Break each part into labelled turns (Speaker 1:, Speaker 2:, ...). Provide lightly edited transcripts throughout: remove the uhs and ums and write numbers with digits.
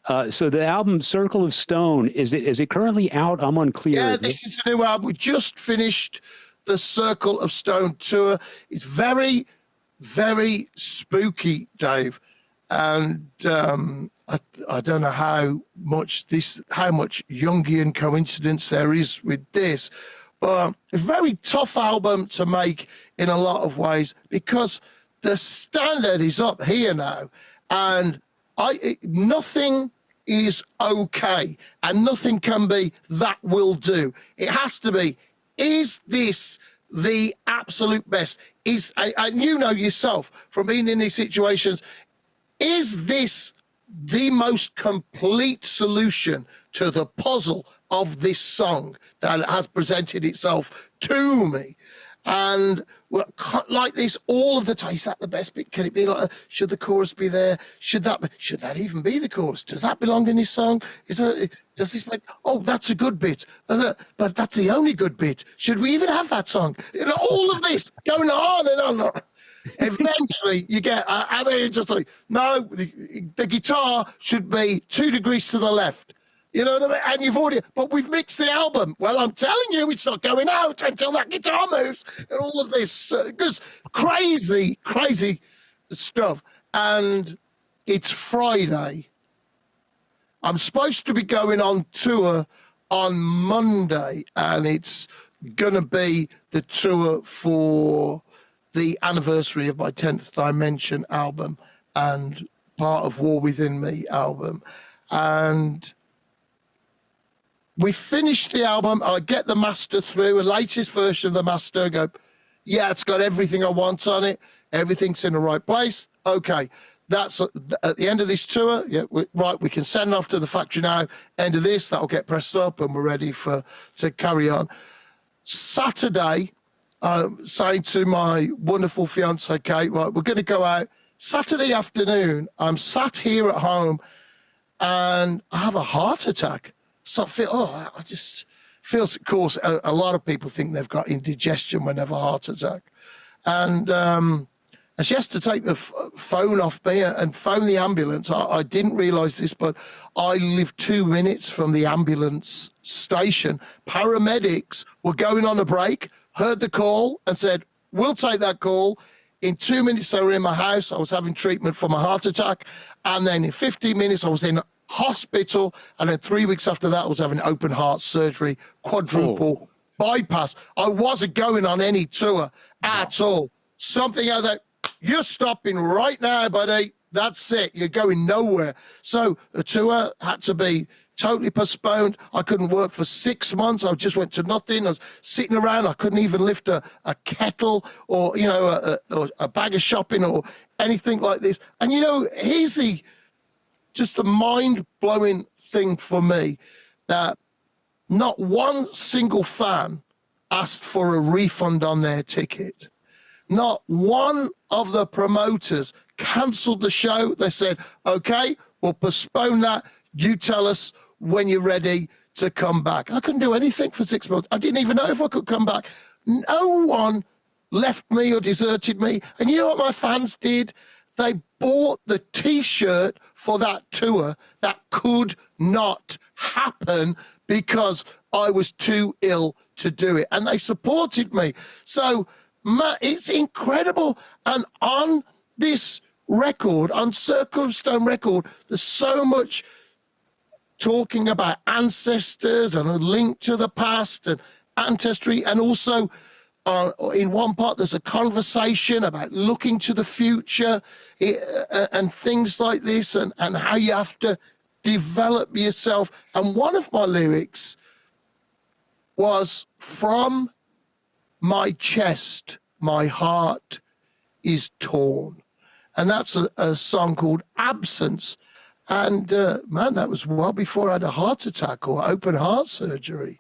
Speaker 1: So the album Circle of Stone, is it currently out? I'm unclear.
Speaker 2: Yeah, this is a new album. We just finished the Circle of Stone tour. It's very, very spooky, Dave. And I don't know how much Jungian coincidence there is with this, but a very tough album to make in a lot of ways because the standard is up here now, and nothing is okay, and nothing can be that will do. It has to be, is this the absolute best? And you know yourself from being in these situations, is this the most complete solution to the puzzle of this song that has presented itself to me? And like this all of the time. Is that the best bit? Can it be like, should the chorus be there? Should that even be the chorus? Does that belong in this song? Does this make, oh, that's a good bit, but that's the only good bit. Should we even have that song? All of this going on and on. Eventually you get, I mean, just like, no, the guitar should be 2 degrees to the left. You know what I mean? And you've already, but we've mixed the album. Well, I'm telling you, it's not going out until that guitar moves and all of this. Just crazy, crazy stuff. And it's Friday. I'm supposed to be going on tour on Monday, and it's going to be the tour for the anniversary of my 10th Dimension album and part of War Within Me album. And we finished the album. I get the master through, a latest version of the master, and go, yeah, it's got everything I want on it. Everything's in the right place. Okay, that's at the end of this tour. Yeah, right, we can send off to the factory now. End of this, that'll get pressed up, and we're ready to carry on. Saturday, saying to my wonderful fiance, Kate, right, we're going to go out. Saturday afternoon, I'm sat here at home, and I have a heart attack. So I just feels, of course, a lot of people think they've got indigestion when they have a heart attack. And she has to take the phone off me and phone the ambulance. I didn't realise this, but I live 2 minutes from the ambulance station. Paramedics were going on a break, heard the call and said, we'll take that call. In 2 minutes, they were in my house. I was having treatment for my heart attack. And then in 15 minutes, I was in hospital. And then 3 weeks after that, I was having open heart surgery, quadruple bypass. I wasn't going on any tour at all. Something like that. You're stopping right now, buddy. That's it. You're going nowhere. So the tour had to be totally postponed. I couldn't work for 6 months. I just went to nothing. I was sitting around. I couldn't even lift a kettle or, a bag of shopping or anything like this. And, here's just the mind-blowing thing for me, that not one single fan asked for a refund on their ticket. Not one of the promoters cancelled the show. They said, okay, we'll postpone that. You tell us when you're ready to come back. I couldn't do anything for 6 months. I didn't even know if I could come back. No one left me or deserted me. And you know what my fans did? They bought the T-shirt for that tour that could not happen because I was too ill to do it. And they supported me. So, it's incredible. And on this record, on Circle of Stone record, there's so much talking about ancestors and a link to the past and ancestry, and also in one part there's a conversation about looking to the future and things like this, and how you have to develop yourself. And one of my lyrics was, from my chest, my heart is torn. And that's a song called Absence. And man, that was well before I had a heart attack or open heart surgery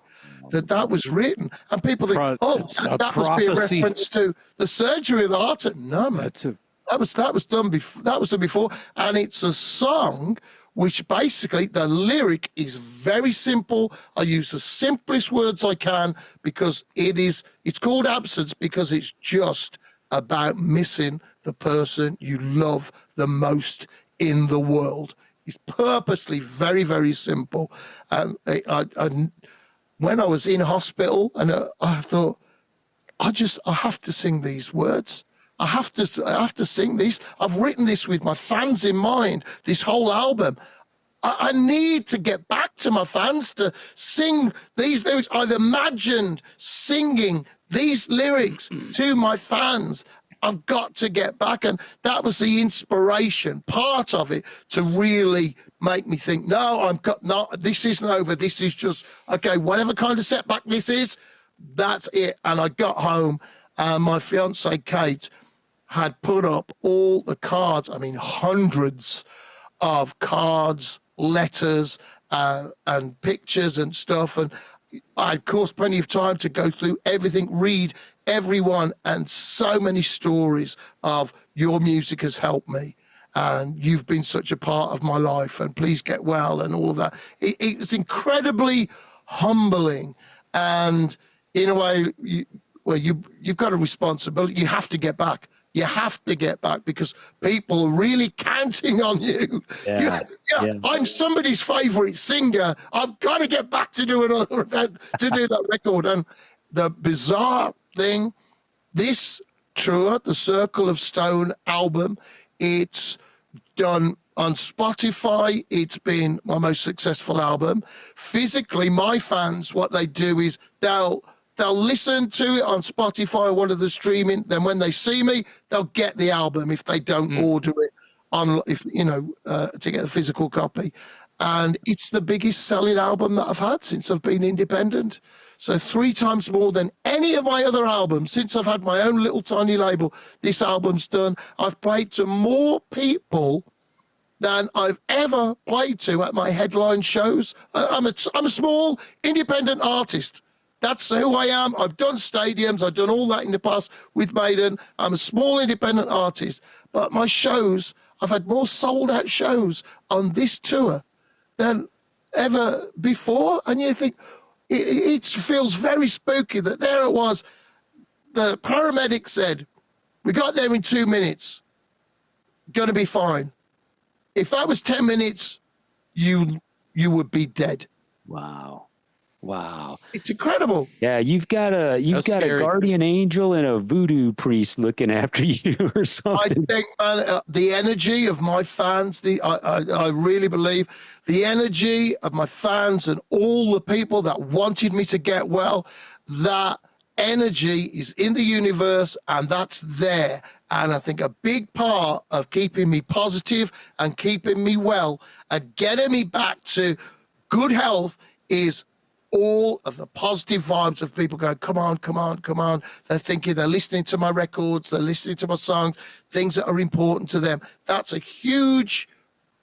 Speaker 2: that was written. And people think, that must be a reference to the surgery of the heart. No, man, that was done before. And it's a song which basically the lyric is very simple. I use the simplest words I can because it's called Absence because it's just about missing the person you love the most in the world. It's purposely very, very simple. And when I was in hospital, and I thought, I have to sing these words. I have to sing these. I've written this with my fans in mind, this whole album. I need to get back to my fans to sing these lyrics. I've imagined singing these lyrics to my fans. I've got to get back. And that was the inspiration, part of it, to really make me think, no, this isn't over. This is just, okay, whatever kind of setback this is, that's it. And I got home and my fiance, Kate, had put up all the cards. I mean, hundreds of cards, letters, and pictures and stuff. And I had, of course, plenty of time to go through everything, read everyone, and so many stories of your music has helped me. And you've been such a part of my life, and please get well, and all of that. It's incredibly humbling. And in a way, you've got a responsibility. You have to get back. You have to get back because people are really counting on you. Yeah. I'm somebody's favorite singer. I've got to get back to do that record. And the bizarre thing, this tour, the Circle of Stone album, it's done on Spotify. It's been my most successful album. Physically, my fans, what they do is they'll listen to it on Spotify or one of the streaming. Then when they see me, they'll get the album if they don't order it to get a physical copy. And it's the biggest selling album that I've had since I've been independent. So 3 times more than any of my other albums since I've had my own little tiny label. This album's done. I've played to more people than I've ever played to at my headline shows. I'm a small independent artist. That's who I am. I've done stadiums. I've done all that in the past with Maiden. I'm a small independent artist. But my shows, I've had more sold out shows on this tour than ever before. And you think, it feels very spooky that there it was. The paramedic said, we got there in 2 minutes. Going to be fine. If that was 10 minutes, you would be dead.
Speaker 1: Wow.
Speaker 2: It's incredible.
Speaker 1: Yeah, you've got a guardian angel and a voodoo priest looking after you or something.
Speaker 2: I think, man, the energy of my fans, I really believe the energy of my fans and all the people that wanted me to get well, that energy is in the universe and that's there. And I think a big part of keeping me positive and keeping me well and getting me back to good health is all of the positive vibes of people going, come on, come on, come on. They're thinking, they're listening to my records, they're listening to my songs, things that are important to them. That's a huge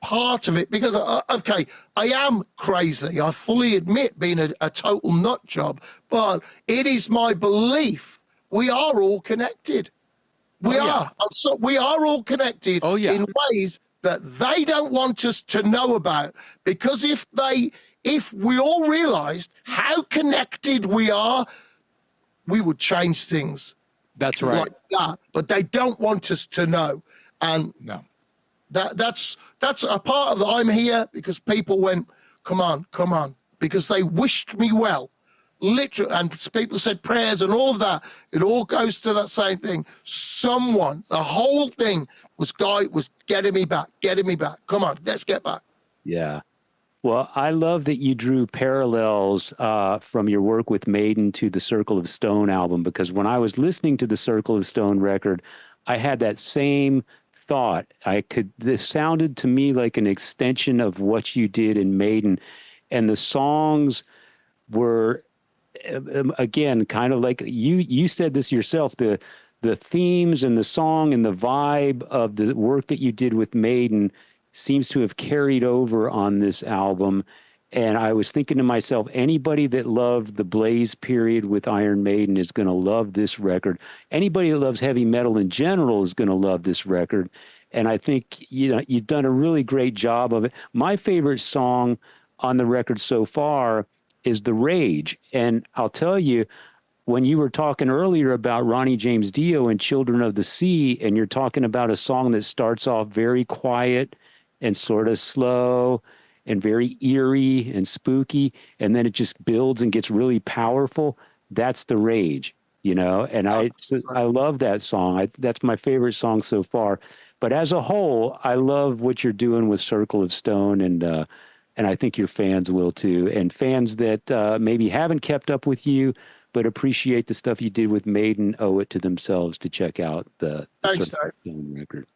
Speaker 2: part of it because, okay, I am crazy. I fully admit being a total nut job, but it is my belief we are all connected. We are. So we are all connected in ways that they don't want us to know about because if we all realized how connected we are, we would change things.
Speaker 3: That's right.
Speaker 2: Like that. But they don't want us to know. And that's a part of I'm here because people went, come on, because they wished me well. Literally, and people said prayers and all of that. It all goes to that same thing. Someone, the whole thing was getting me back. Come on, let's get back.
Speaker 1: Yeah. Well, I love that you drew parallels from your work with Maiden to the Circle of Stone album, because when I was listening to the Circle of Stone record, I had that same thought. This sounded to me like an extension of what you did in Maiden. And the songs were, again, kind of like you said this yourself, the themes and the song and the vibe of the work that you did with Maiden seems to have carried over on this album. And I was thinking to myself, anybody that loved the Blaze period with Iron Maiden is going to love this record. Anybody that loves heavy metal in general is going to love this record. And I think, you've done a really great job of it. My favorite song on the record so far is The Rage. And I'll tell you, when you were talking earlier about Ronnie James Dio and Children of the Sea, and you're talking about a song that starts off very quiet and sort of slow and very eerie and spooky, and then it just builds and gets really powerful. That's the Rage, you know. And I love that song. That's my favorite song so far. But as a whole, I love what you're doing with Circle of Stone, and I think your fans will too. And fans that maybe haven't kept up with you but appreciate the stuff you did with Maiden owe it to themselves to check out the
Speaker 2: Thanks,
Speaker 1: Circle
Speaker 2: Dave.
Speaker 1: of Stone record.